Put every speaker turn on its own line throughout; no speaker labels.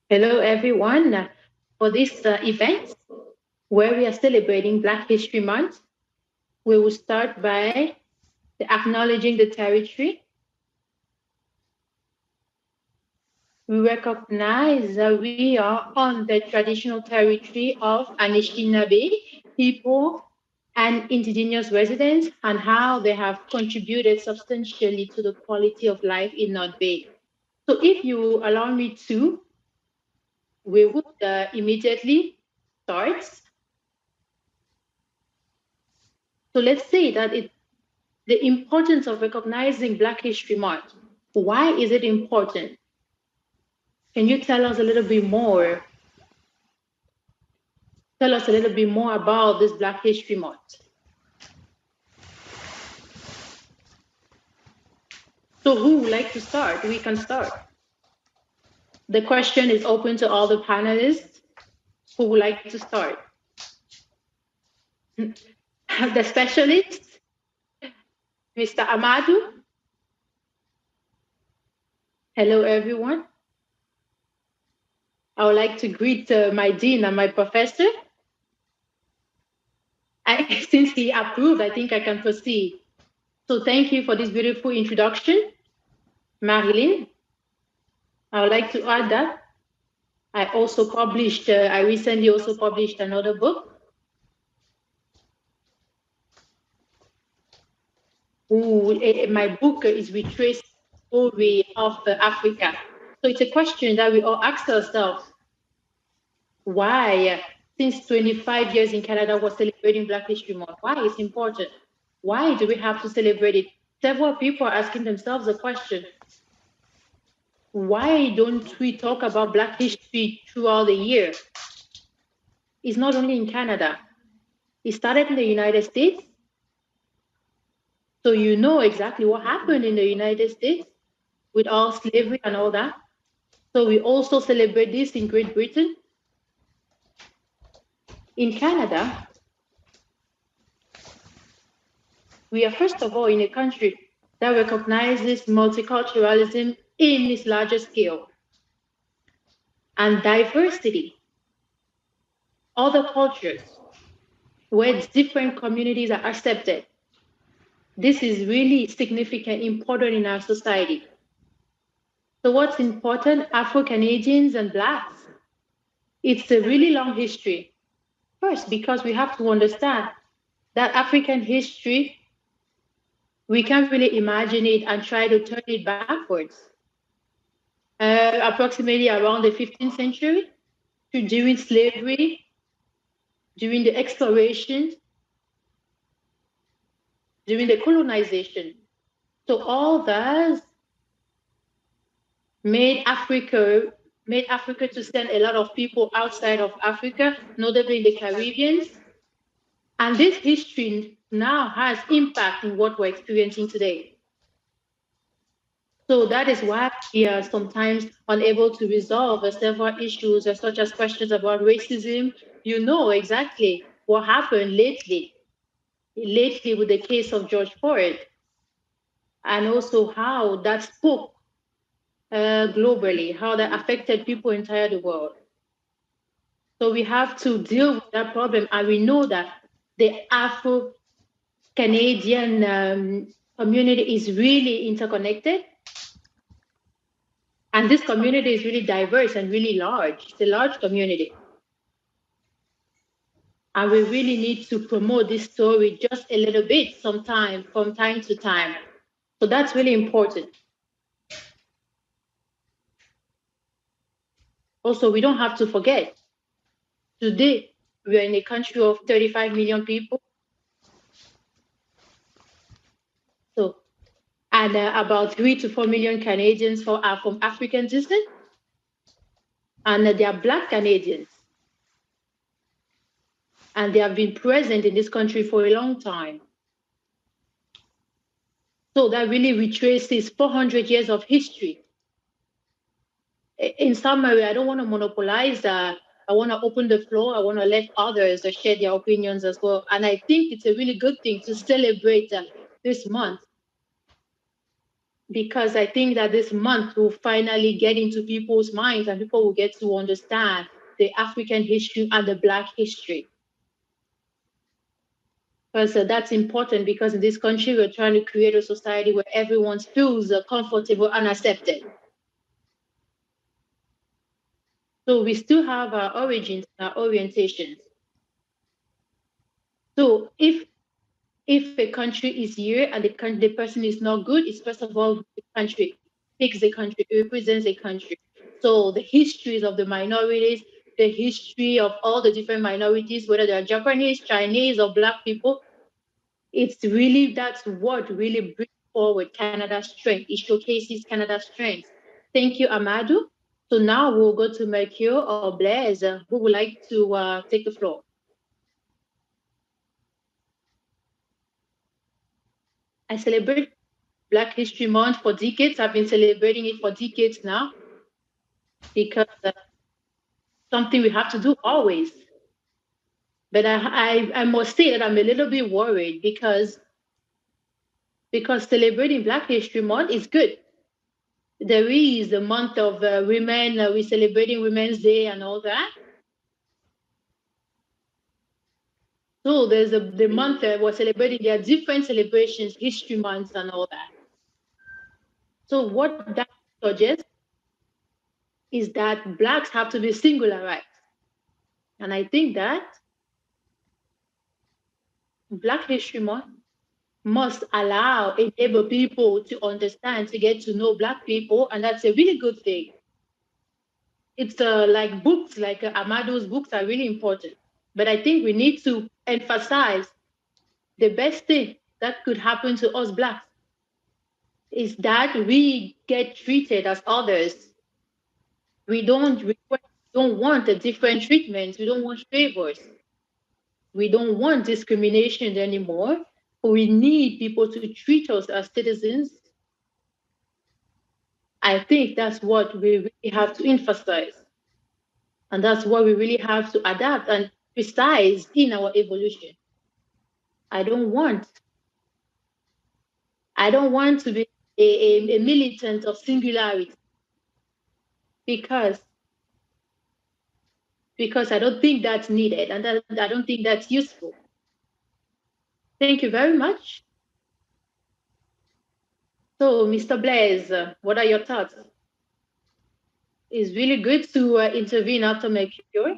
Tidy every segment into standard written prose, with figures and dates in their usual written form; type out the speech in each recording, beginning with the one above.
Hello, everyone. For this event, where we are celebrating Black History Month, we will start by acknowledging the territory. We recognize that we are on the traditional territory of Anishinaabe people and indigenous residents and how they have contributed substantially to the quality of life in North Bay. So if you allow me to, we would immediately start. So let's say that the importance of recognizing Black History Month. Why is it important? Can you tell us a little bit more? Tell us a little bit more about this Black History Month. So who would like to start? We can start. The question is open to all the panelists who would like to start. The specialist, Mr. Amadou. Hello, everyone. I would like to greet my dean and my professor. Since he approved, I think I can proceed. So thank you for this beautiful introduction, Marilyn. I would like to add that I recently also published another book. My book is Retrace Story of Africa. So it's a question that we all ask ourselves. Why, since 25 years in Canada, we're celebrating Black History Month? Why it's important? Why do we have to celebrate it? Several people are asking themselves the question, why don't we talk about Black history throughout the year? It's not only in Canada. It started in the United States. So you know exactly what happened in the United States with all slavery and all that. So we also celebrate this in Great Britain. In Canada, we are first of all in a country that recognizes multiculturalism in its larger scale and diversity, other cultures, where different communities are accepted. This is really significant, important in our society. So what's important, Afro-Canadians and Blacks? It's a really long history. First, because we have to understand that African history, we can't really imagine it and try to turn it backwards. Approximately around the 15th century, during slavery, during the exploration, during the colonization. So all that made Africa to send a lot of people outside of Africa, notably in the Caribbean. And this history now has impact in what we're experiencing today. So that is why we are sometimes unable to resolve several issues, such as questions about racism. You know exactly what happened lately with the case of George Floyd, and also how that spoke globally, how that affected people entire the world. So we have to deal with that problem, and we know that the Afro-Canadian community is really interconnected. And this community is really diverse and really large. It's a large community. And we really need to promote this story just a little bit from time to time. So that's really important. Also, we don't have to forget, today, we are in a country of 35 million people. So, and about 3 to 4 million Canadians are from African descent. And they are Black Canadians. And they have been present in this country for a long time. So that really retraces 400 years of history. In summary, I don't want to monopolize that. I want to open the floor. I want to let others share their opinions as well. And I think it's a really good thing to celebrate this month. because I think that this month will finally get into people's minds and people will get to understand the African history and the Black history. Because that's important, because in this country, we're trying to create a society where everyone feels comfortable and accepted. So we still have our origins and our orientations. So if a country is here and the person is not good, it's first of all the country, takes the country, it represents a country. So the histories of the minorities, the history of all the different minorities, whether they're Japanese, Chinese, or Black people, it's really, that's what really brings forward Canada's strength. It showcases Canada's strength. Thank you, Amadou. So now we'll go to Mercure or Blaise, who would like to take the floor. I celebrate Black History Month for decades. I've been celebrating it for decades now, because something we have to do always. But I must say that I'm a little bit worried because celebrating Black History Month is good. There is the month of women, we're celebrating Women's Day and all that. So there's the month we're celebrating, there are different celebrations, history months and all that. So what that suggests is that Blacks have to be singularized. And I think that Black History Month must enable people to understand, to get to know Black people, and that's a really good thing. It's like books, like Amado's books are really important. But I think we need to emphasize the best thing that could happen to us Blacks is that we get treated as others. We don't want a different treatment. We don't want favors. We don't want discrimination anymore. We need people to treat us as citizens. I think that's what we really have to emphasize. And that's what we really have to adapt and precise in our evolution. I don't want to be a militant of singularity, because I don't think that's needed, and I don't think that's useful. Thank you very much. So, Mr. Blaise, what are your thoughts? It's really good to intervene after Mercure,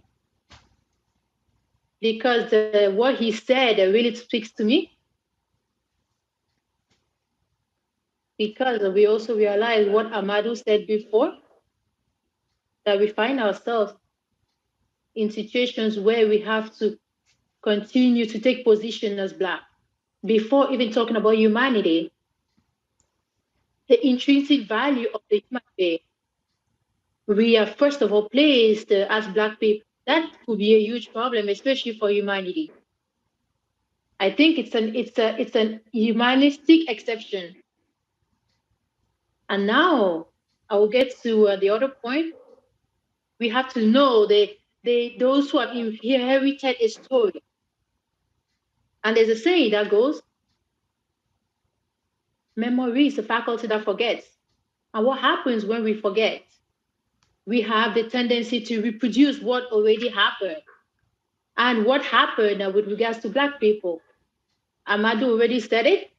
because what he said really speaks to me. Because we also realize what Amadou said before, that we find ourselves in situations where we have to continue to take position as Black. Before even talking about humanity, the intrinsic value of the human being, we are first of all placed as Black people. That could be a huge problem, especially for humanity. I think it's an humanistic exception. And now I will get to the other point. We have to know those who have inherited a story. And there's a saying that goes, memory is a faculty that forgets. And what happens when we forget? We have the tendency to reproduce what already happened. And what happened with regards to Black people? Amadou already said it.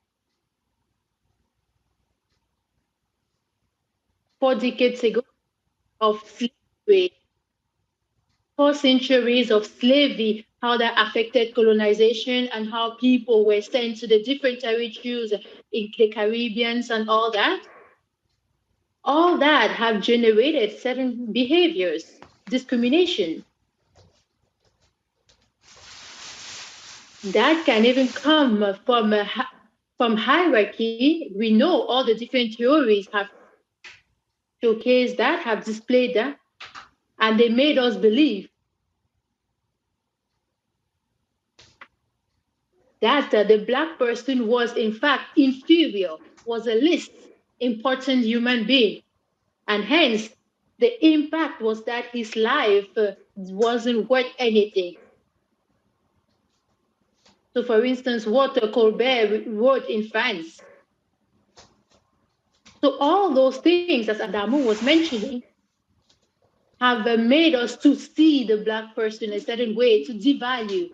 4 decades ago of slavery, 4 centuries of slavery, how that affected colonization and how people were sent to the different territories in the Caribbean and all that. All that have generated certain behaviors, discrimination. That can even come from hierarchy. We know all the different theories have showcased that, have displayed that, and they made us believe that the Black person was in fact inferior, was a least important human being. And hence, the impact was that his life wasn't worth anything. So for instance, what Colbert wrote in France. So all those things, as Adamu was mentioning, have made us to see the Black person a certain way, to devalue.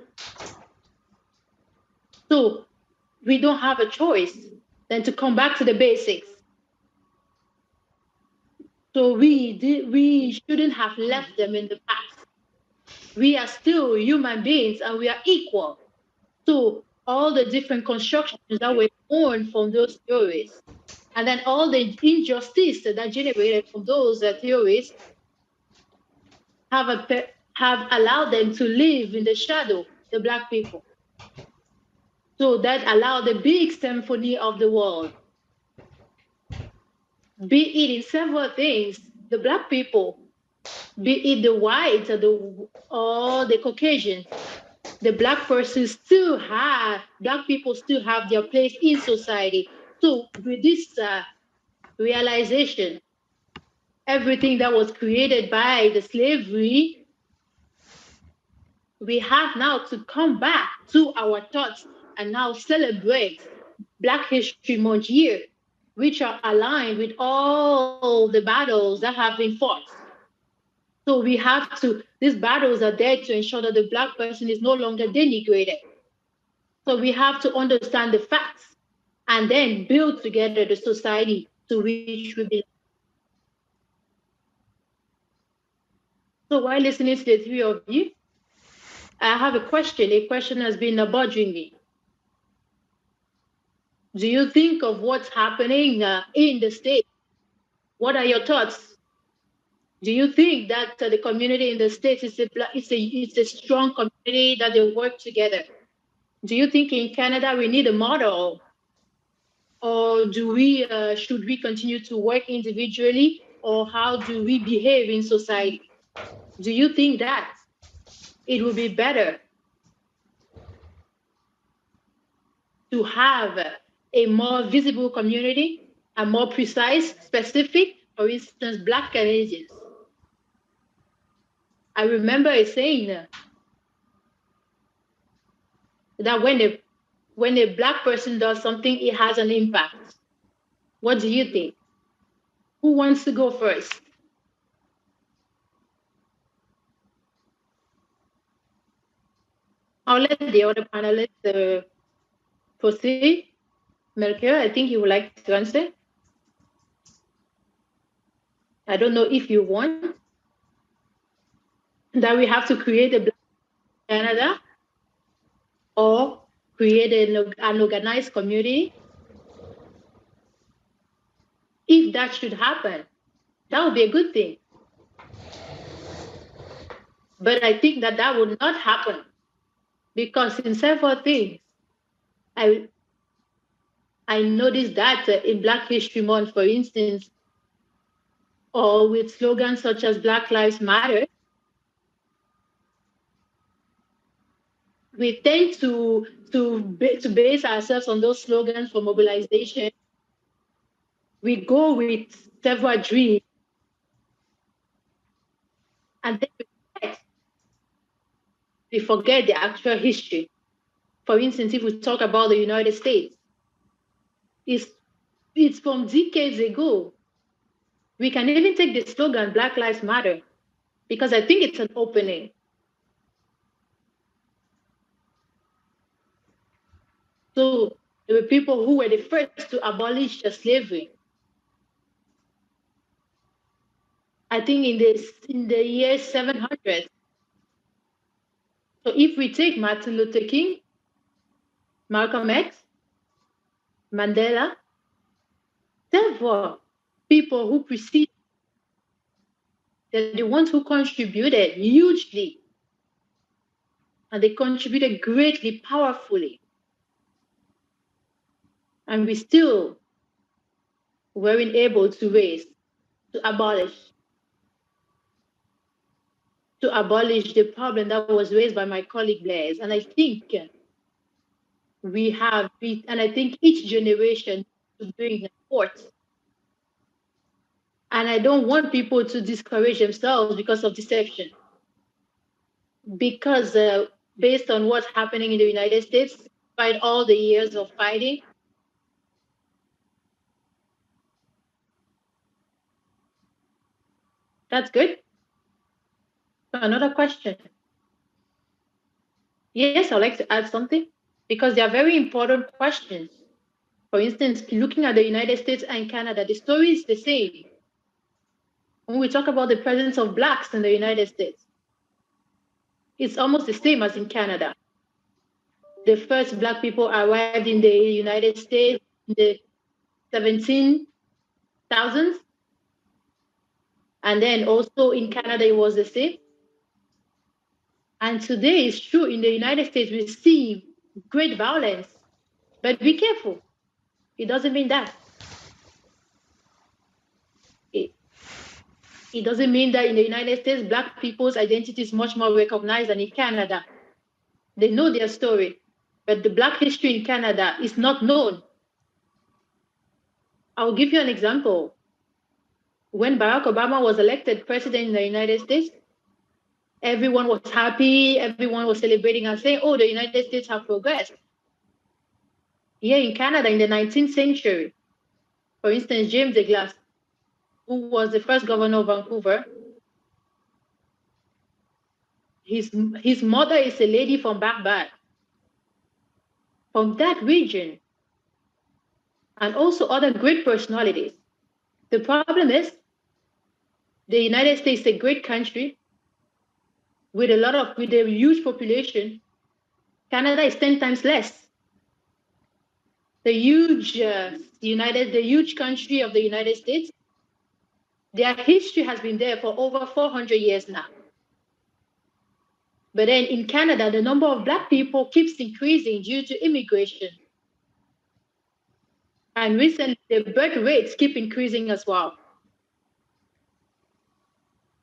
So we don't have a choice than to come back to the basics. So we shouldn't have left them in the past. We are still human beings and we are equal. So all the different constructions that were born from those theories, and then all the injustice that generated from those theories have allowed them to live in the shadow, the Black people. So that allowed the big symphony of the world, be it in several things, the Black people, be it the whites or the Caucasian, the Black people still have their place in society. So with this realization, everything that was created by the slavery, we have now to come back to our thoughts and now celebrate Black History Month year, which are aligned with all the battles that have been fought. So we have to, these battles are there to ensure that the Black person is no longer denigrated. So we have to understand the facts and then build together the society to which we belong. So while listening to the three of you, I have a question. A question has been bothering me. Do you think of what's happening in the state? What are your thoughts? Do you think that the community in the States is a strong community that they work together? Do you think in Canada we need a model, or should we continue to work individually, or how do we behave in society? Do you think that it would be better to have a more visible community, a more precise, specific, for instance, Black Canadians? I remember a saying that when a Black person does something, it has an impact. What do you think? Who wants to go first? I'll let the other panelists proceed. Melchior, I think you would like to answer. I don't know if you want that we have to create a Black Canada or create an organized community. If that should happen, that would be a good thing. But I think that would not happen because in several things, I noticed that in Black History Month, for instance, or with slogans such as Black Lives Matter, we tend to base ourselves on those slogans for mobilization. We go with several dreams, and then we forget the actual history. For instance, if we talk about the United States, it's from decades ago. We can even take the slogan Black Lives Matter because I think it's an opening. So there were people who were the first to abolish the slavery. I think in the year 700. So if we take Martin Luther King, Malcolm X, Mandela, several people who preceded, they're the ones who contributed hugely, and they contributed greatly, powerfully. And we still weren't able to abolish the problem that was raised by my colleague Blaise. And I think and I think each generation to bring forth. And I don't want people to discourage themselves because of deception. Because based on what's happening in the United States, despite all the years of fighting, That's good. So another question. Yes, I'd like to add something because they are very important questions. For instance, looking at the United States and Canada, the story is the same. When we talk about the presence of Blacks in the United States, it's almost the same as in Canada. The first Black people arrived in the United States in the 17,000s. And then also in Canada, it was the same. And today it's true in the United States, we see great violence, but be careful. It doesn't mean that. It doesn't mean that in the United States, Black people's identity is much more recognized than in Canada. They know their story, but the Black history in Canada is not known. I'll give you an example. When Barack Obama was elected president in the United States, everyone was happy, everyone was celebrating and saying, oh, the United States have progressed. Here in Canada in the 19th century, for instance, James de Glass, who was the first governor of Vancouver, his mother is a lady from Backbat, from that region, and also other great personalities. The problem is the United States is a great country with a huge population. Canada is 10 times less. The huge country of the United States, their history has been there for over 400 years now. But then in Canada, the number of Black people keeps increasing due to immigration. And recently, the birth rates keep increasing as well.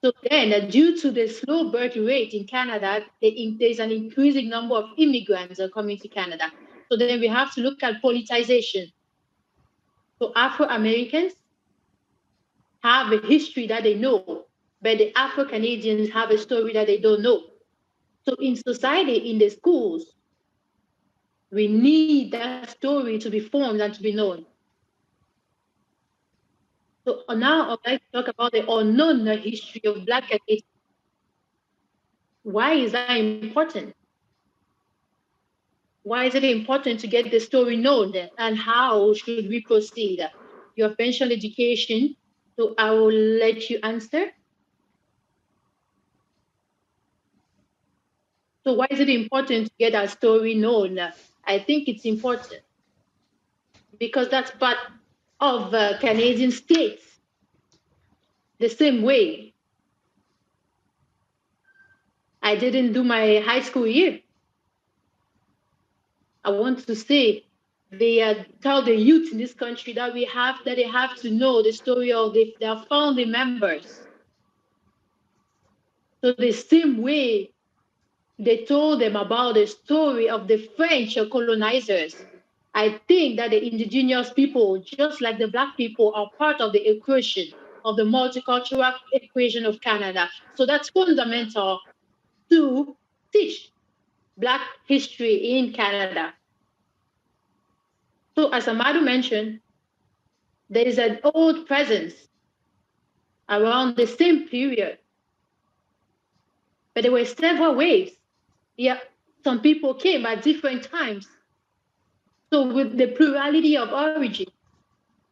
So then, due to the slow birth rate in Canada, there's an increasing number of immigrants are coming to Canada. So then we have to look at politicization. So Afro-Americans have a history that they know, but the Afro-Canadians have a story that they don't know. So in society, in the schools, we need that story to be formed and to be known. So now I'd like to talk about the unknown history of Black Canadians. Why is that important? Why is it important to get the story known, and how should we proceed? You have mentioned education, so I will let you answer. So why is it important to get our story known? I think it's important because that's part of Canadian states. The same way I didn't do my high school year. I want to say they tell the youth in this country that they have to know the story of their founding members. So the same way they told them about the story of the French colonizers, I think that the indigenous people, just like the Black people, are part of the equation of the multicultural equation of Canada. So that's fundamental to teach Black history in Canada. So as Amadou mentioned, there is an old presence around the same period, but there were several waves. Yeah, some people came at different times. So with the plurality of origin,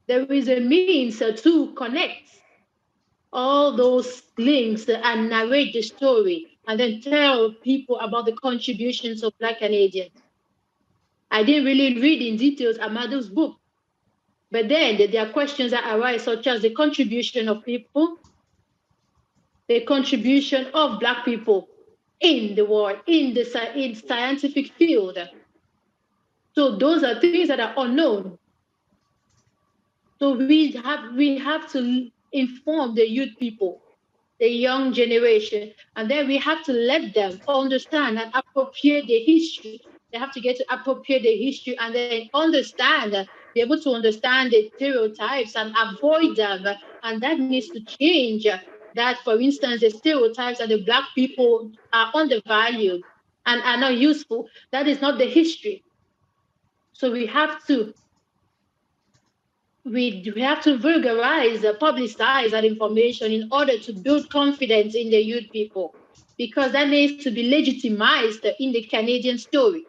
there is a means to connect all those links and narrate the story and then tell people about the contributions of Black Canadians. I didn't really read in details Amadou's book, but then there are questions that arise, such as the contribution of people, the contribution of Black people in the world, in scientific field. So those are things that are unknown. So we have to inform the youth people, the young generation, and then we have to let them understand and appropriate the history. They have to get to appropriate the history and then understand, be able to understand the stereotypes and avoid them. And that needs to change. That, for instance, the stereotypes that the Black people are undervalued and are not useful. That is not the history. So we have to we have to vulgarize, publicize that information in order to build confidence in the youth people, because that needs to be legitimized in the Canadian story.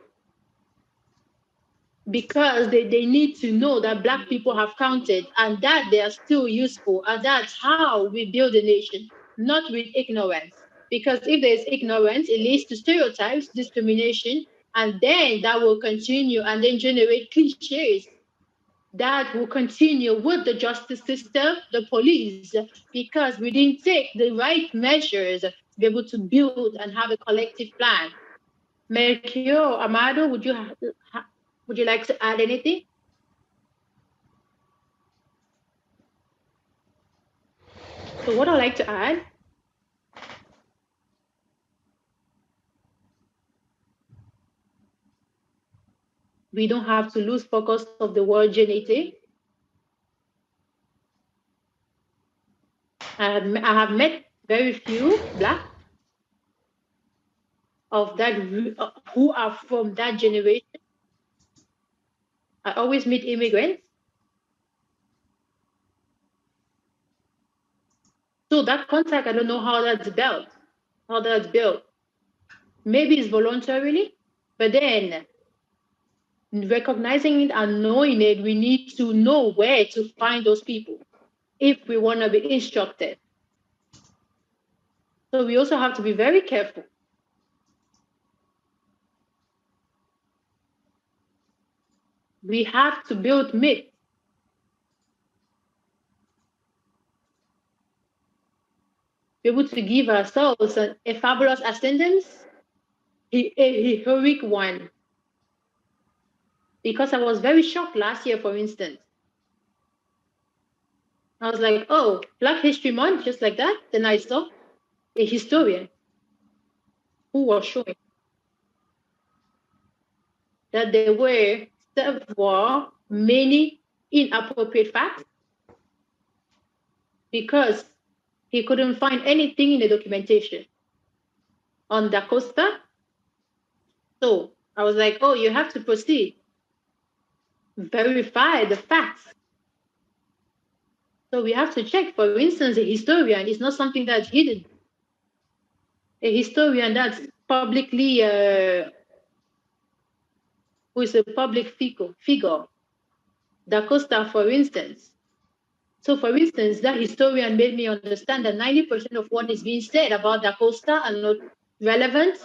Because they need to know that Black people have counted and that they are still useful. And that's how we build a nation, not with ignorance. Because if there's ignorance, it leads to stereotypes, discrimination, and then that will continue and then generate cliches that will continue with the justice system, the police, because we didn't take the right measures to be able to build and have a collective plan. Melchior, Amado, would you like to add anything? So what I'd like to add, we don't have to lose focus of the word genetic. I have met very few Black of that who are from that generation. I always meet immigrants. So that contact, I don't know how that's built. Maybe it's voluntarily, but then recognizing it and knowing it, we need to know where to find those people if we want to be instructed. So we also have to be very careful. We have to build myth. Be able to give ourselves a fabulous ascendance, a heroic one. Because I was very shocked last year, for instance. I was like, oh, Black History Month, just like that. Then I saw a historian who was showing that there were many inappropriate facts because he couldn't find anything in the documentation on Da Costa. So I was like, oh, you have to proceed. Verify the facts. So we have to check. For instance, a historian is not something that's hidden. A historian that's publicly, who is a public figure, Da Costa, for instance. So, for instance, that historian made me understand that 90% of what is being said about Da Costa are not relevant.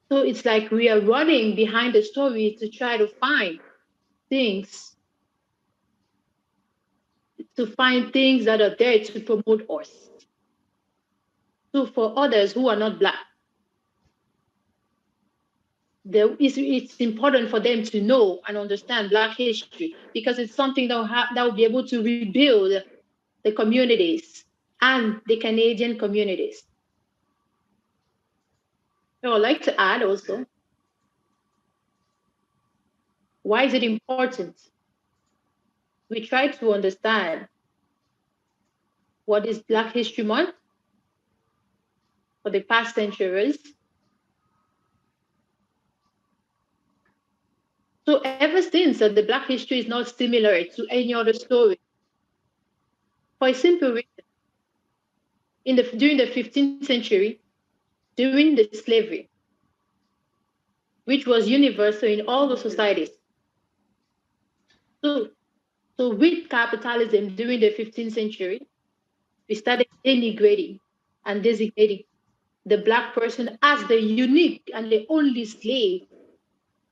So it's like we are running behind the story to try to find things, that are there to promote us. So for others who are not Black, it's important for them to know and understand Black history because it's something that will be able to rebuild the communities and the Canadian communities. I would like to add also, why is it important? We try to understand what is Black History Month for the past centuries. So ever since the Black history is not similar to any other story, for a simple reason. During the 15th century, during the slavery, which was universal in all the societies. So with capitalism during the 15th century, we started denigrating and designating the Black person as the unique and the only slave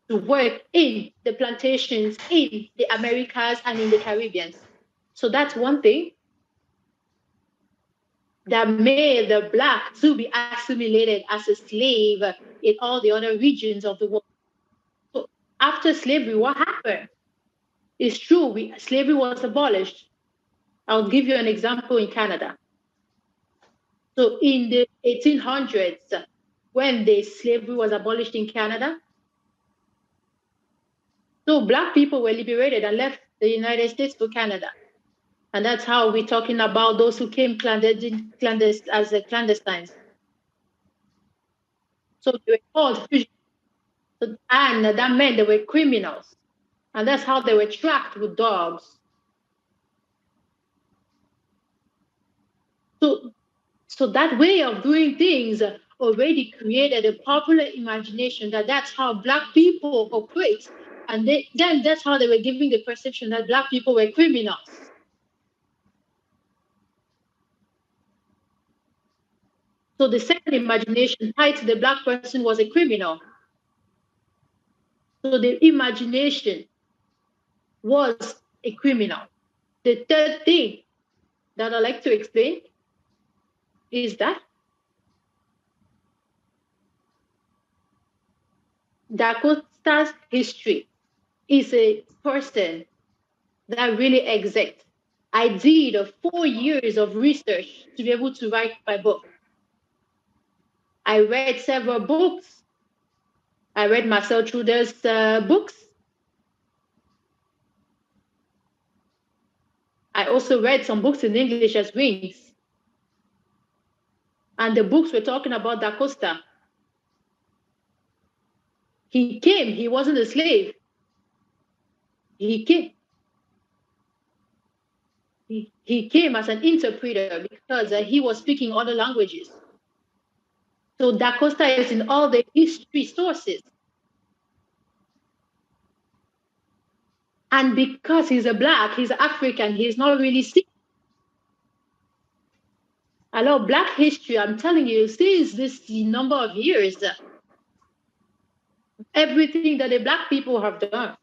to work in the plantations in the Americas and in the Caribbean. So that's one thing that made the Black to be assimilated as a slave in all the other regions of the world. So after slavery, what happened? It's true, slavery was abolished. I'll give you an example in Canada. So in the 1800s, when the slavery was abolished in Canada, so Black people were liberated and left the United States for Canada. And that's how we're talking about those who came as clandestines. So they were called fugitives. And that meant they were criminals. And that's how they were tracked with dogs. So that way of doing things already created a popular imagination that that's how Black people operate. And then that's how they were giving the perception that Black people were criminals. So the second imagination tied to the Black person was a criminal. So the imagination was a criminal. The third thing that I like to explain is that Dakota's history is a person that really exists. I did 4 years of research to be able to write my book. I read several books. I read Marcel Trudeau's books. I also read some books in English as Wings. And the books were talking about Da Costa. He came, he wasn't a slave. He came. He came as an interpreter because he was speaking other languages. So Da Costa is in all the history sources. And because he's a Black, he's African, he's not really seen. I love Black history, I'm telling you, since this number of years, everything that the Black people have done.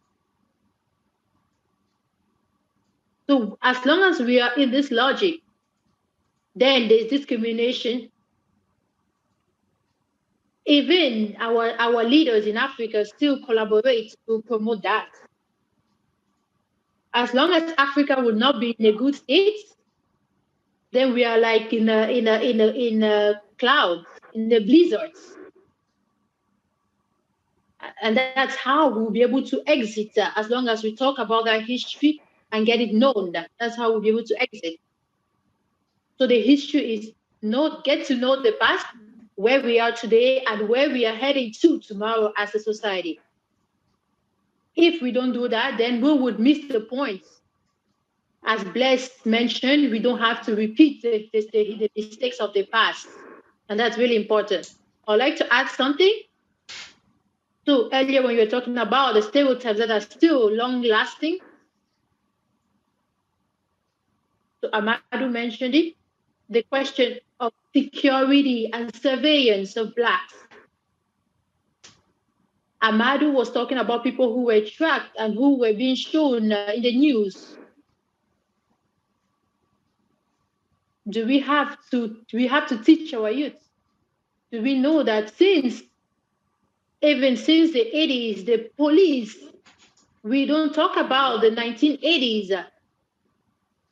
So as long as we are in this logic, then there's discrimination. Even our leaders in Africa still collaborate to promote that. As long as Africa would not be in a good state, then we are like in a cloud, in the blizzards. And that's how we'll be able to exit as long as we talk about our history and get it known. That's how we'll be able to exit. So the history is get to know the past, where we are today, and where we are heading to tomorrow as a society. If we don't do that, then we would miss the point. As Bless mentioned, we don't have to repeat the mistakes of the past. And that's really important. I'd like to add something. So earlier when you were talking about the stereotypes that are still long-lasting, so Amadou mentioned it, the question of security and surveillance of Blacks. Amadou was talking about people who were tracked and who were being shown in the news. Do we have to teach our youth? Do we know that even since the 80s, the police, we don't talk about the 1980s.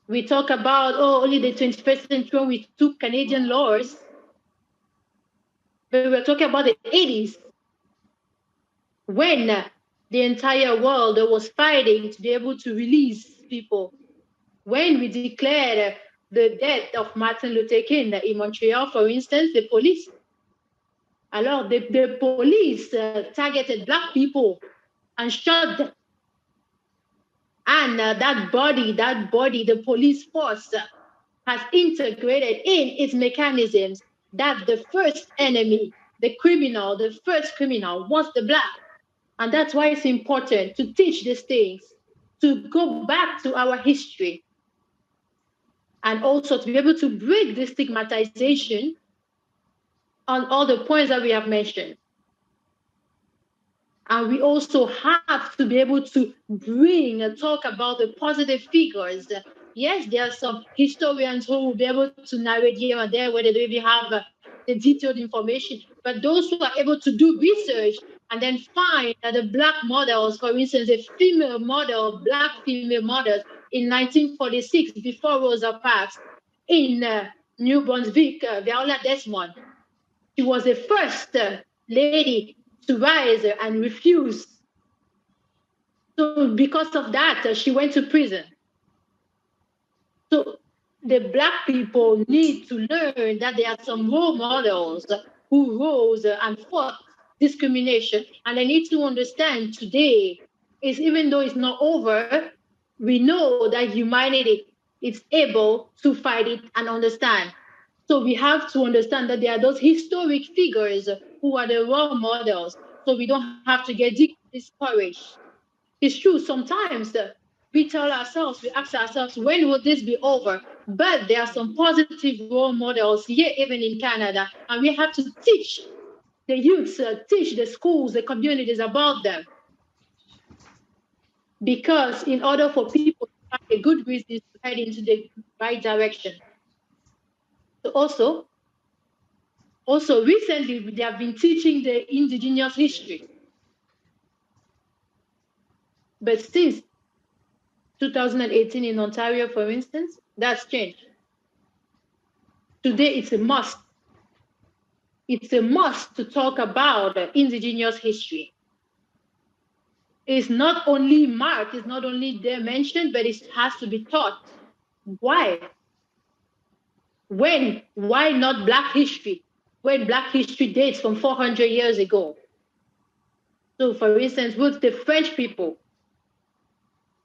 We talk about, only the 21st century when we took Canadian laws. But we're talking about the 80s, when the entire world was fighting to be able to release people. When we declared the death of Martin Luther King in Montreal, for instance, the police targeted Black people and shot them. And that body, the police force has integrated in its mechanisms that the first enemy, the first criminal was the Black. And that's why it's important to teach these things, to go back to our history, and also to be able to break the stigmatization on all the points that we have mentioned. And we also have to be able to bring and talk about the positive figures. Yes, there are some historians who will be able to narrate here and there where they don't even have the detailed information. But those who are able to do research and then find that the Black models, for instance, a female model, Black female models in 1946, before Rosa Parks, in New Brunswick, Viola Desmond, she was the first lady to rise and refuse. So because of that, she went to prison. So the Black people need to learn that there are some role models who rose and fought discrimination. And they need to understand today, is even though it's not over, we know that humanity is able to fight it and understand. So we have to understand that there are those historic figures who are the role models. So we don't have to get discouraged. It's true, sometimes we tell ourselves, we ask ourselves, when will this be over? But there are some positive role models here, even in Canada, and we have to teach the youths, teach the schools, the communities about them. Because in order for people to find a good reason to head into the right direction. So also recently, they have been teaching the indigenous history. But since 2018 in Ontario, for instance, that's changed. Today, it's a must. It's a must to talk about indigenous history. It's not only marked, it's not only there mentioned, but it has to be taught. Why? When? Why not Black history? When Black history dates from 400 years ago. So, for instance, with the French people,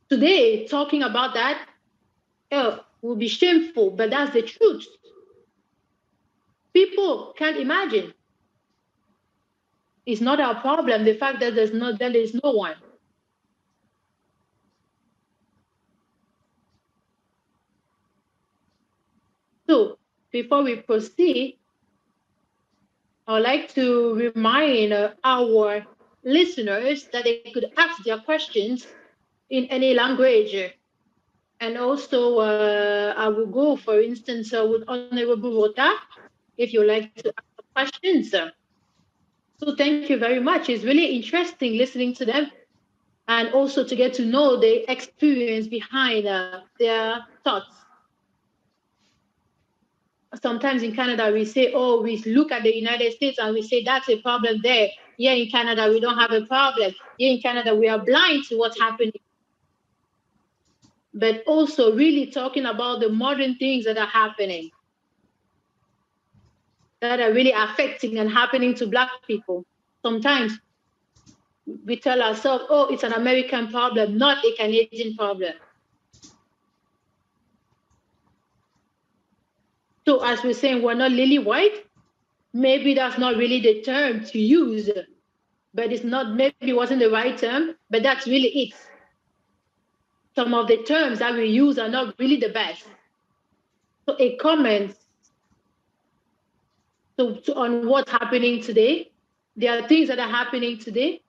today, talking about that will be shameful, but that's the truth. People can't imagine. It's not our problem, the fact that there is no one. So, before we proceed, I would like to remind our listeners that they could ask their questions in any language. And also, I will go, for instance, with Honorable Rota, if you like to ask questions. So thank you very much. It's really interesting listening to them and also to get to know the experience behind their thoughts. Sometimes in Canada, we say, oh, we look at the United States and we say that's a problem there. Here in Canada, we don't have a problem. Here in Canada, we are blind to what's happening. But also really talking about the modern things that are happening, that are really affecting and happening to Black people. Sometimes we tell ourselves, oh, it's an American problem, not a Canadian problem. So as we're saying, we're not lily white. Maybe that's not really the term to use, but it's not, maybe it wasn't the right term, but that's really it. Some of the terms that we use are not really the best. So a comment on what's happening today. There are things that are happening today.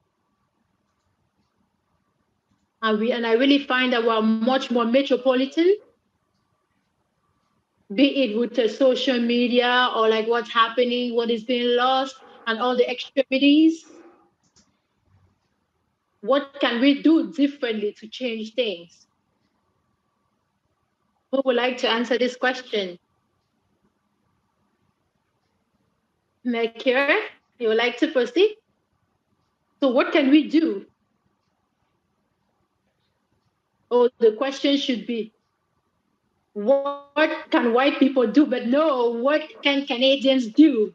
And I really find that we're much more metropolitan, be it with the social media or like what's happening, what is being lost, and all the extremities. What can we do differently to change things? Who would like to answer this question? Melchior, you would like to proceed? So what can we do? Oh, the question should be, what can white people do? But no, what can Canadians do?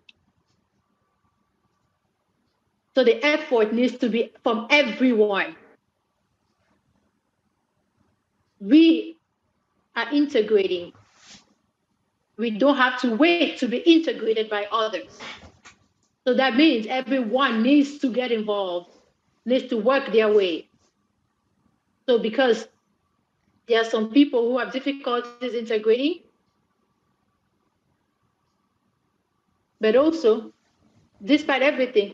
So the effort needs to be from everyone. We are integrating. We don't have to wait to be integrated by others. So that means everyone needs to get involved, needs to work their way. So because there are some people who have difficulties integrating, but also, despite everything,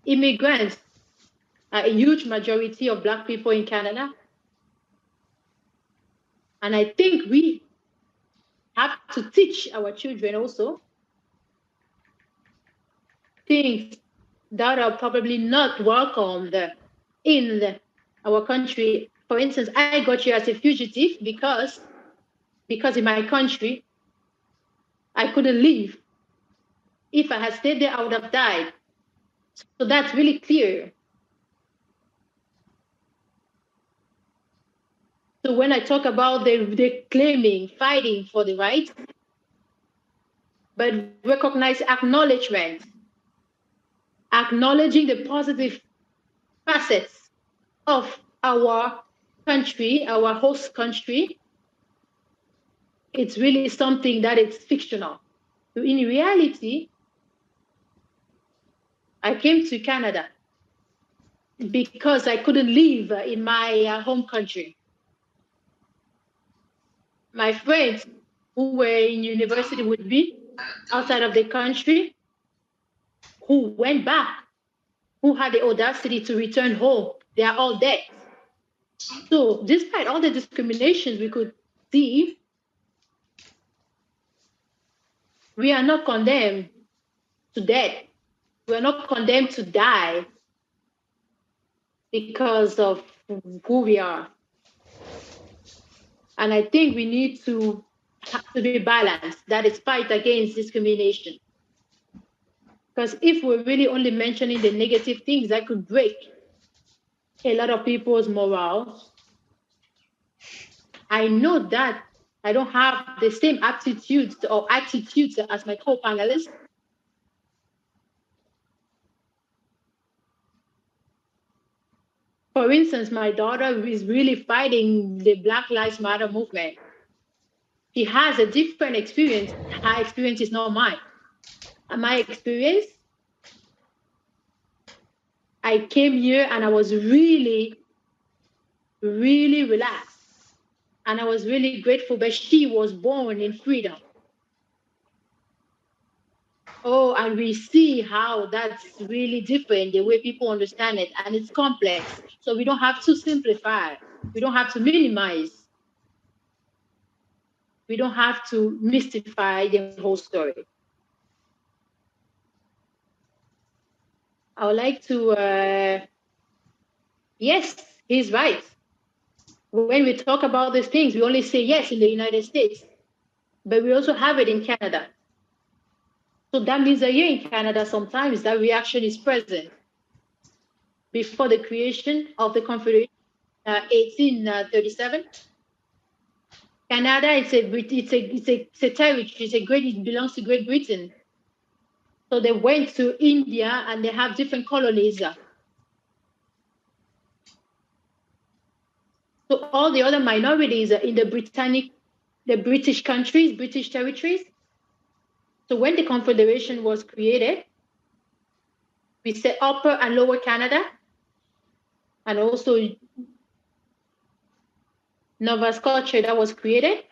immigrants are a huge majority of Black people in Canada. And I think we have to teach our children also things that are probably not welcomed in our country. For instance, I got here as a fugitive because in my country, I couldn't leave. If I had stayed there, I would have died. So that's really clear. So when I talk about the claiming, fighting for the right, but recognize acknowledgement, acknowledging the positive facets of our country, our host country, it's really something that is fictional. In reality, I came to Canada because I couldn't live in my home country. My friends who were in university with me outside of the country, who went back, who had the audacity to return home, they are all dead. So despite all the discriminations we could see, we are not condemned to death. We are not condemned to die because of who we are. And I think we need to have to be balanced. That is fight against discrimination. Because if we're really only mentioning the negative things, that could break a lot of people's morale. I know that I don't have the same aptitudes or attitudes as my co-panelists. For instance, my daughter is really fighting the Black Lives Matter movement. She has a different experience. Her experience is not mine. And my experience, I came here and I was really, really relaxed. And I was really grateful that she was born in freedom. Oh, and we see how that's really different, the way people understand it, and it's complex. So we don't have to simplify. We don't have to minimize. We don't have to mystify the whole story. I would like to, yes, he's right. When we talk about these things, we only say yes in the United States, but we also have it in Canada. So that means that here in Canada, sometimes that reaction is present. Before the creation of the Confederation, 1837, Canada, it's a territory, it belongs to Great Britain. So they went to India and they have different colonies. So all the other minorities in the British countries, British territories. So when the Confederation was created, we said Upper and Lower Canada, and also Nova Scotia that was created.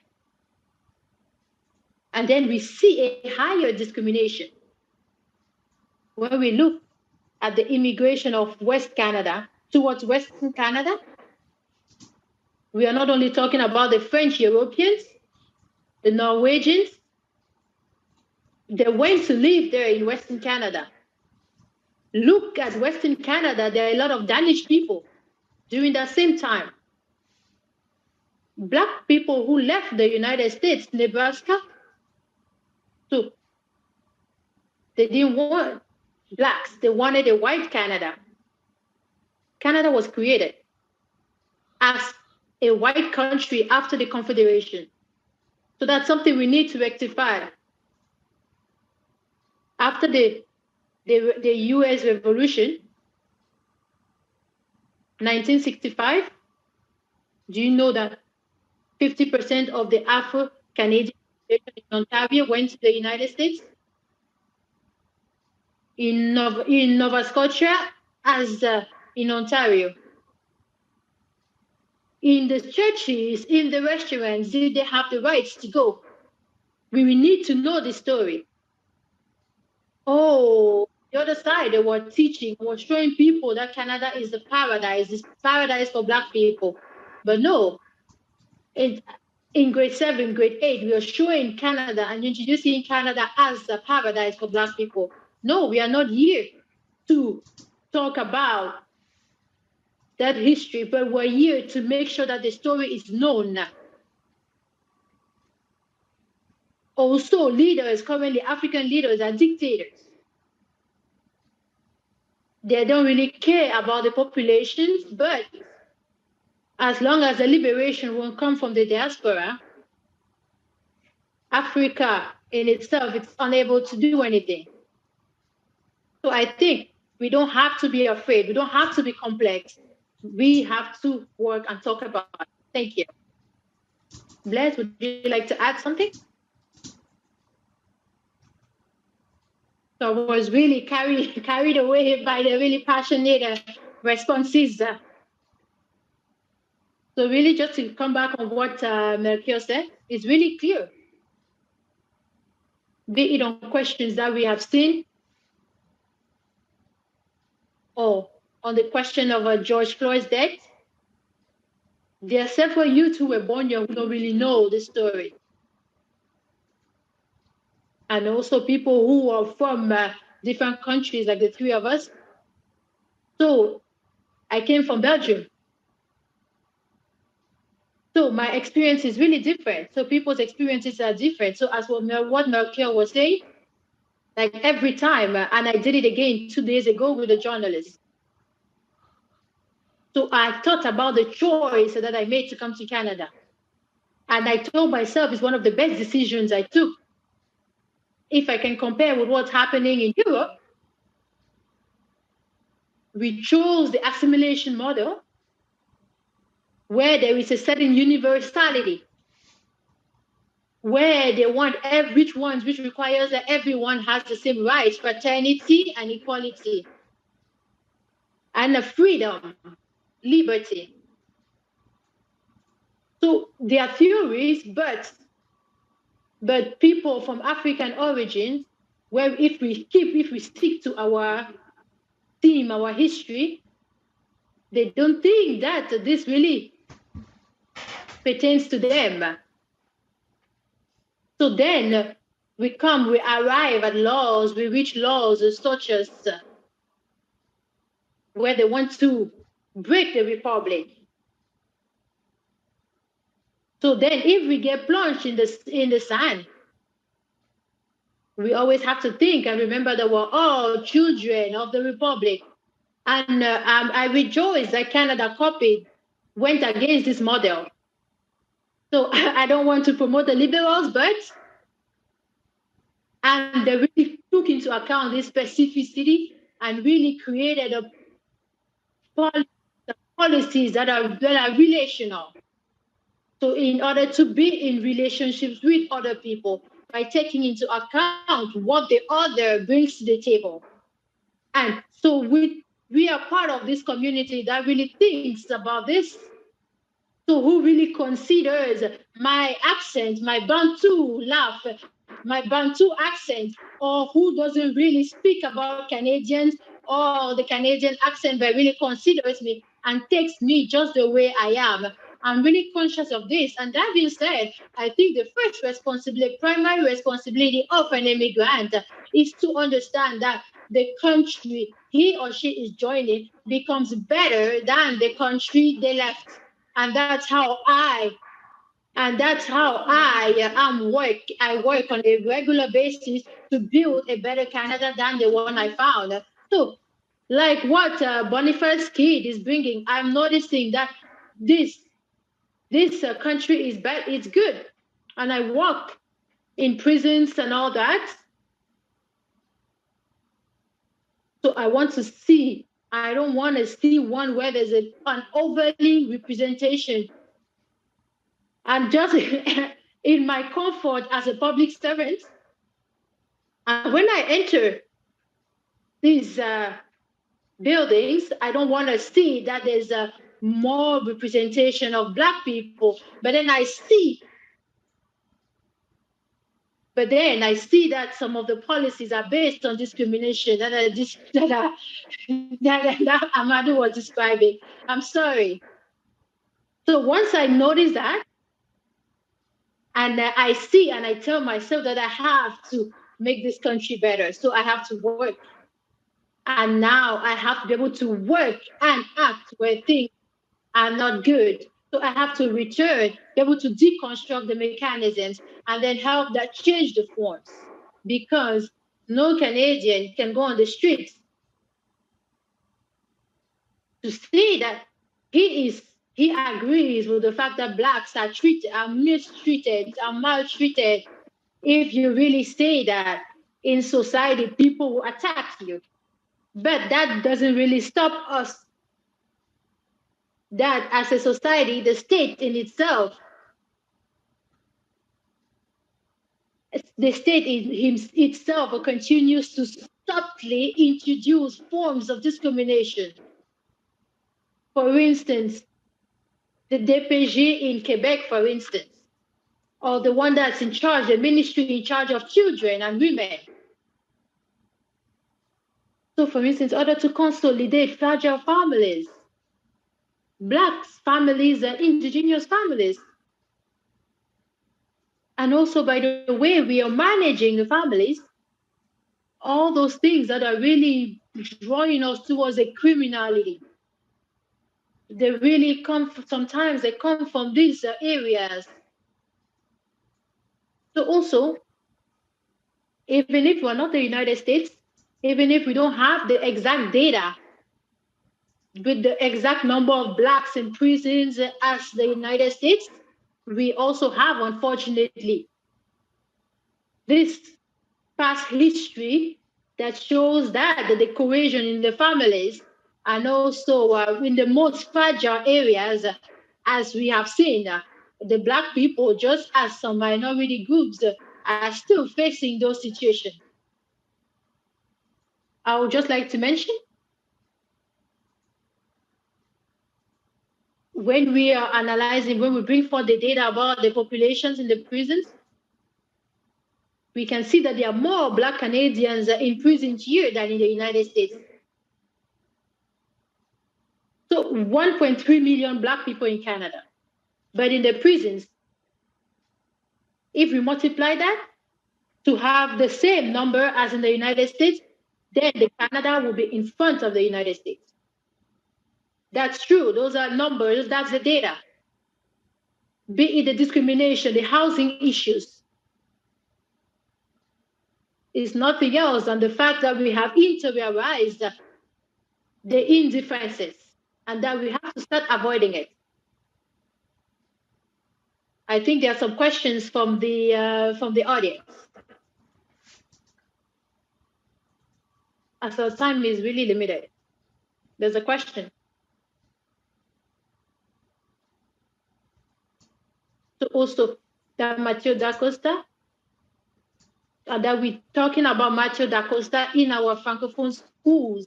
And then we see a higher discrimination. When we look at the immigration of West Canada towards Western Canada, we are not only talking about the French Europeans, the Norwegians, they went to live there in Western Canada. Look at Western Canada, there are a lot of Danish people during that same time. Black people who left the United States, Nebraska, so they didn't want blacks, they wanted a white Canada. Canada was created as a white country after the Confederation. So that's something we need to rectify. After the US Revolution, 1965, do you know that 50% of the Afro-Canadian population in Ontario went to the United States? In Nova Scotia, as in Ontario. In the churches, in the restaurants, did they have the rights to go? We will need to know the story. Oh, the other side, they were teaching, were showing people that Canada is the paradise, it's paradise for Black people. But no, in grade 7, grade 8, we are showing Canada and introducing Canada as a paradise for Black people. No, we are not here to talk about that history, but we're here to make sure that the story is known. Also, leaders, currently African leaders, are dictators. They don't really care about the populations, but as long as the liberation won't come from the diaspora, Africa in itself is unable to do anything. So I think we don't have to be afraid. We don't have to be complex. We have to work and talk about it. Thank you. Blaise, would you like to add something? So I was really carried away by the really passionate responses. So really, just to come back on what Melchior said, it's really clear. Be it on questions that we have seen, or on the question of George Floyd's death. There are several youth who were born young who don't really know the story. And also people who are from different countries, like the three of us. So I came from Belgium. So my experience is really different. So people's experiences are different. So as what Melchior was saying, like every time, and I did it again 2 days ago with a journalist. So I thought about the choice that I made to come to Canada. And I told myself it's one of the best decisions I took. If I can compare with what's happening in Europe, we chose the assimilation model where there is a certain universality, where they want which requires that everyone has the same rights, fraternity and equality, and a freedom, liberty. So there are theories, but people from African origins, where if we stick to our theme, our history, they don't think that this really pertains to them. So then we arrive at laws, we reach laws such as where they want to break the republic. So then if we get plunged in the sand, we always have to think and remember that we're all children of the republic. And I rejoice that Canada went against this model. So I don't want to promote the liberals, and they really took into account this specificity and really created policies that are relational. So in order to be in relationships with other people, by taking into account what the other brings to the table. And so we are part of this community that really thinks about this. So who really considers my accent, my Bantu laugh, my Bantu accent, or who doesn't really speak about Canadians or the Canadian accent, but really considers me and takes me just the way I am. I'm really conscious of this. And that being said, I think the primary responsibility of an immigrant is to understand that the country he or she is joining becomes better than the country they left. And that's how I work on a regular basis to build a better Canada than the one I found. So, like what Boniface Kid is bringing, I'm noticing that this country is bad. It's good, and I work in prisons and all that. So I want to see. I don't want to see one where there's an overly representation. And just in my comfort as a public servant, and when I enter these buildings, I don't want to see that there's more representation of Black people. But then I see that some of the policies are based on discrimination that Amadou was describing. I'm sorry. So once I notice that, and I see and I tell myself that I have to make this country better. So I have to work. And now I have to be able to work and act where things are not good. So I have to return, be able to deconstruct the mechanisms and then help that change the forms. Because no Canadian can go on the streets to say that he agrees with the fact that Blacks are mistreated, are maltreated. If you really say that in society, people will attack you. But that doesn't really stop us. That as a society, the state in itself the state itself continues to subtly introduce forms of discrimination. For instance, the DPG in Quebec, for instance, or the one that's in charge, the ministry in charge of children and women. So, for instance, in order to consolidate fragile families, Black families and indigenous families, and also, by the way, we are managing the families, all those things that are really drawing us towards a criminality. They really sometimes they come from these areas. So also, even if we're not the United States, even if we don't have the exact data with the exact number of Blacks in prisons as the United States, we also have, unfortunately, this past history that shows that the cohesion in the families and also in the most fragile areas, as we have seen, the Black people, just as some minority groups, are still facing those situations. I would just like to mention, when we are analyzing, when we bring forth the data about the populations in the prisons, we can see that there are more Black Canadians in prisons here than in the United States. So 1.3 million Black people in Canada. But in the prisons, if we multiply that to have the same number as in the United States, then Canada will be in front of the United States. That's true. Those are numbers. That's the data. Be it the discrimination, the housing issues, is nothing else than the fact that we have interiorized the indifferences and that we have to start avoiding it. I think there are some questions from the audience. As our time is really limited, there's a question. So also that Mathieu D'Acosta, that we're talking about Mathieu D'Acosta in our Francophone schools.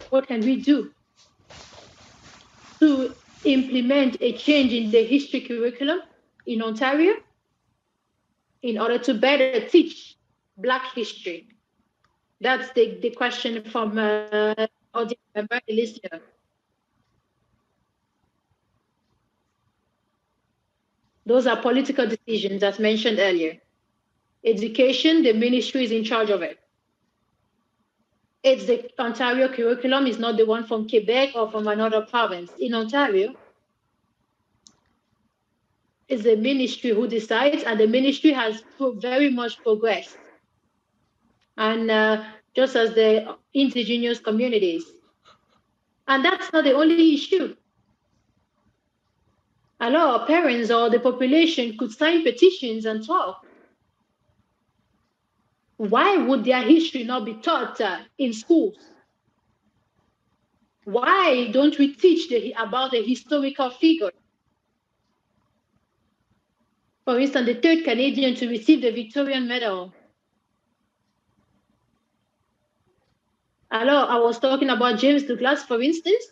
What can we do to implement a change in the history curriculum in Ontario in order to better teach Black history? That's the question from audience member, the listener. Those are political decisions as mentioned earlier. Education, the ministry is in charge of it. It's the Ontario curriculum, is not the one from Quebec or from another province. In Ontario, it's the ministry who decides, and the ministry has very much progressed. And just as the indigenous communities. And that's not the only issue. A lot of parents or the population could sign petitions and talk. Why would their history not be taught in schools? Why don't we teach about the historical figure? For instance, the third Canadian to receive the Victorian Medal. I was talking about James Douglas, for instance.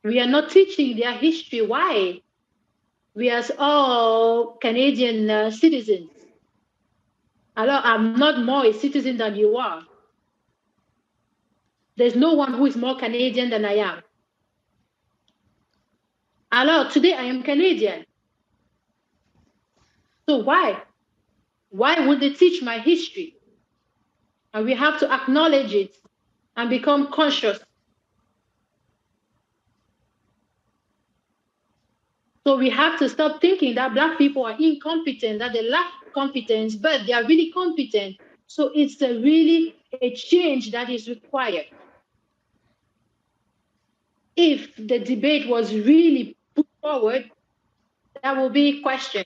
We are not teaching their history. Why? We are all Canadian citizens. I'm not more a citizen than you are. There's no one who is more Canadian than I am. Today I am Canadian. So why? Why would they teach my history? And we have to acknowledge it and become conscious. So we have to stop thinking that Black people are incompetent, that they lack competence, but they are really competent. So it's really a change that is required. If the debate was really put forward, that will be questioned.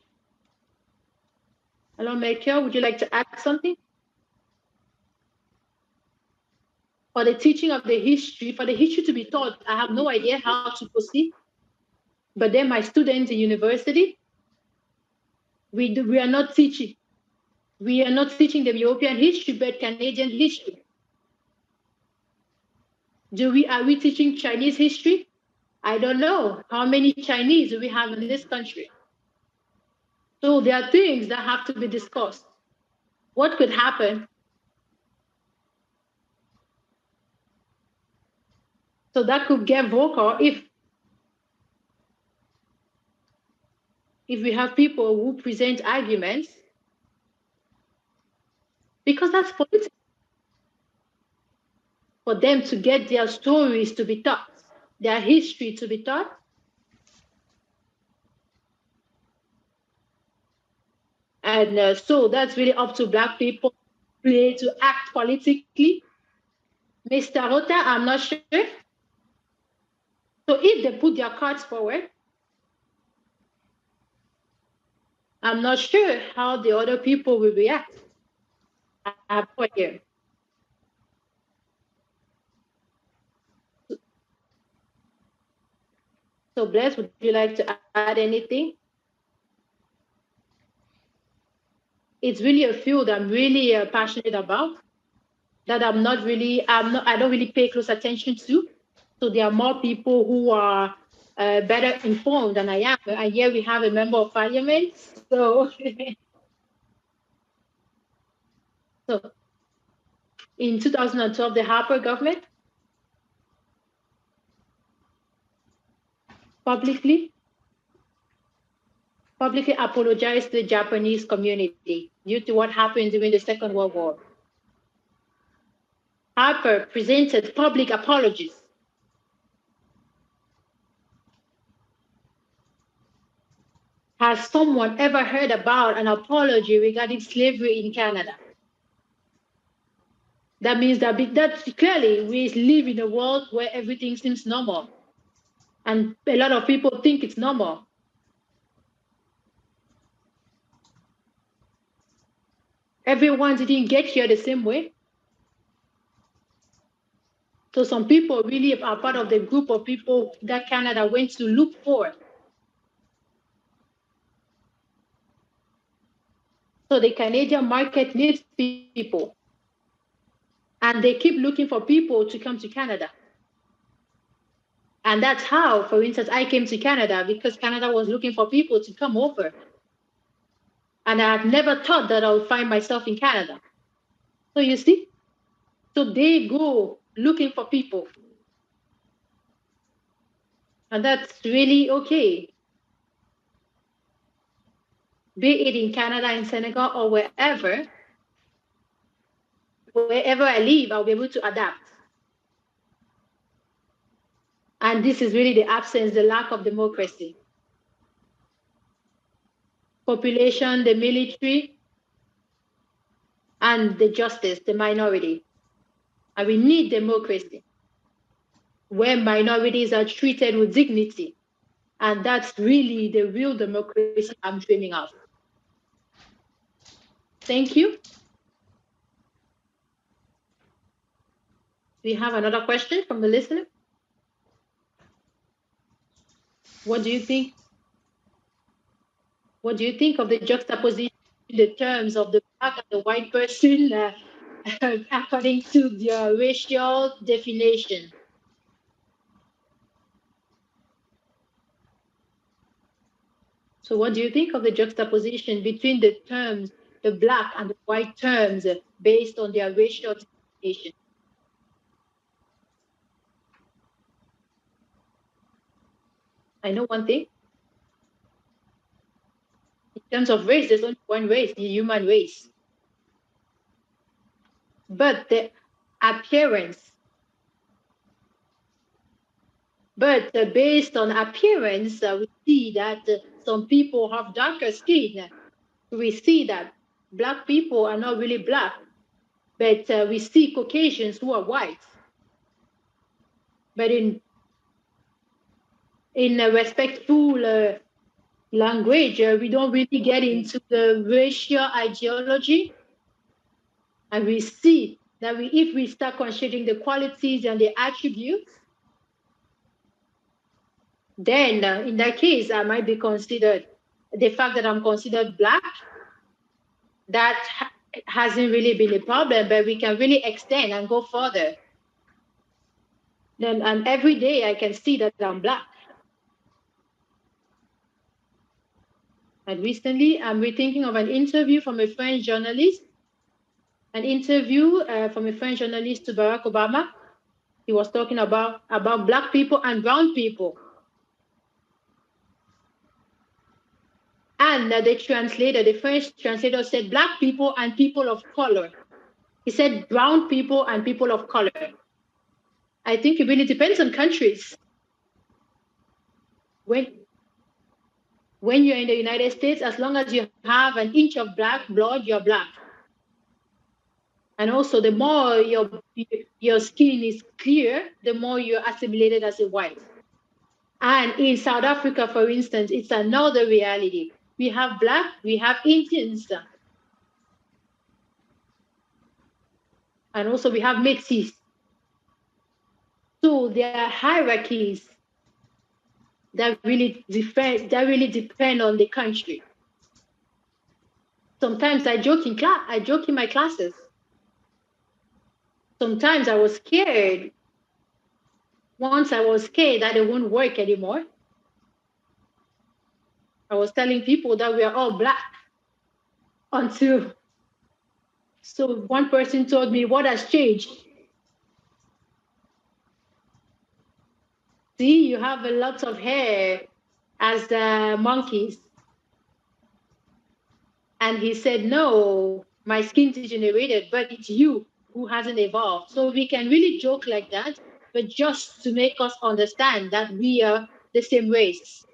Hello, Melchior, would you like to add something? For the teaching of the history, for the history to be taught, I have no idea how to proceed. But then my students in university, we are not teaching. We are not teaching them European history, but Canadian history. Are we teaching Chinese history? I don't know. How many Chinese do we have in this country? So there are things that have to be discussed. What could happen? So that could get vocal if we have people who present arguments, because that's political, for them to get their stories to be taught, their history to be taught. And so that's really up to Black people to act politically. Mr. Rota, I'm not sure. So if they put their cards forward, I'm not sure how the other people will react. I have no idea. So Bless, would you like to add anything? It's really a field I'm really passionate about, that I don't really pay close attention to. So there are more people who are better informed than I am. And here we have a member of parliament. So, so in 2012, the Harper government publicly apologized to the Japanese community due to what happened during the Second World War. Harper presented public apologies. Has someone ever heard about an apology regarding slavery in Canada? That means that clearly we live in a world where everything seems normal. And a lot of people think it's normal. Everyone didn't get here the same way. So some people really are part of the group of people that Canada went to look for. So the Canadian market needs people. And they keep looking for people to come to Canada. And that's how, for instance, I came to Canada, because Canada was looking for people to come over. And I had never thought that I would find myself in Canada. So you see, so they go looking for people. And that's really okay. Be it in Canada, in Senegal, or wherever I live, I'll be able to adapt. And this is really the absence, the lack of democracy. Population, the military, and the justice, the minority. And we need democracy, where minorities are treated with dignity. And that's really the real democracy I'm dreaming of. Thank you. We have another question from the listener. What do you think? What do you think of the juxtaposition in the terms of the Black and the white person according to their racial definition? So what do you think of the juxtaposition between the terms, the Black and the white terms, based on their racial definition? I know one thing. In terms of race, there's only one race, the human race. But the appearance, based on appearance, we see that some people have darker skin. We see that Black people are not really Black, but we see Caucasians who are white. But in a respectful language, we don't really get into the racial ideology. And we see that if we start considering the qualities and the attributes, then in that case, I might be considered, the fact that I'm considered Black, that hasn't really been a problem, but we can really extend and go further. Then, and every day I can see that I'm Black. And recently, I'm rethinking of an interview from a French journalist, to Barack Obama. He was talking about Black people and brown people. And the French translator said Black people and people of color. He said brown people and people of color. I think it really depends on countries. When you're in the United States, as long as you have an inch of Black blood, you're Black. And also, the more your skin is clear, the more you're assimilated as a white. And in South Africa, for instance, it's another reality. We have Black, we have Indians, and also we have Métis. So there are hierarchies that really depend on the country. Sometimes I joke in my classes. Sometimes I was scared. Once I was scared that it won't work anymore. I was telling people that we are all Black. So one person told me, what has changed? See, you have a lot of hair as monkeys. And he said, no, my skin degenerated, but it's you who hasn't evolved. So we can really joke like that, but just to make us understand that we are the same race.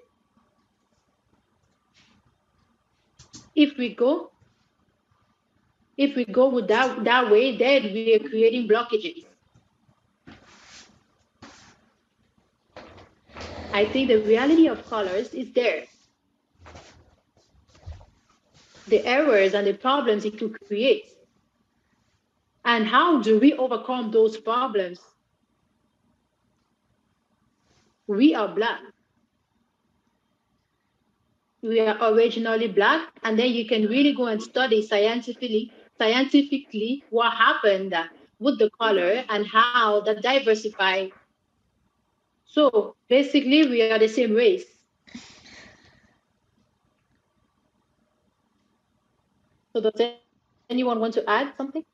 If we go with that way, then we are creating blockages. I think the reality of colors is there. The errors and the problems it could create. And how do we overcome those problems? We are Black. We are originally Black, and then you can really go and study scientifically what happened with the color and how that diversify. So basically, we are the same race. So does anyone want to add something?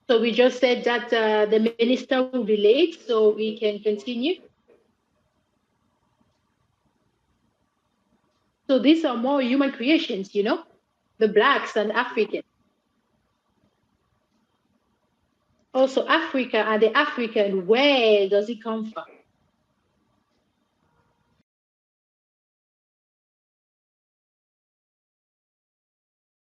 So we just said that the minister will be late, so we can continue. So these are more human creations, the Blacks and Africans. Also Africa and the African, where does it come from?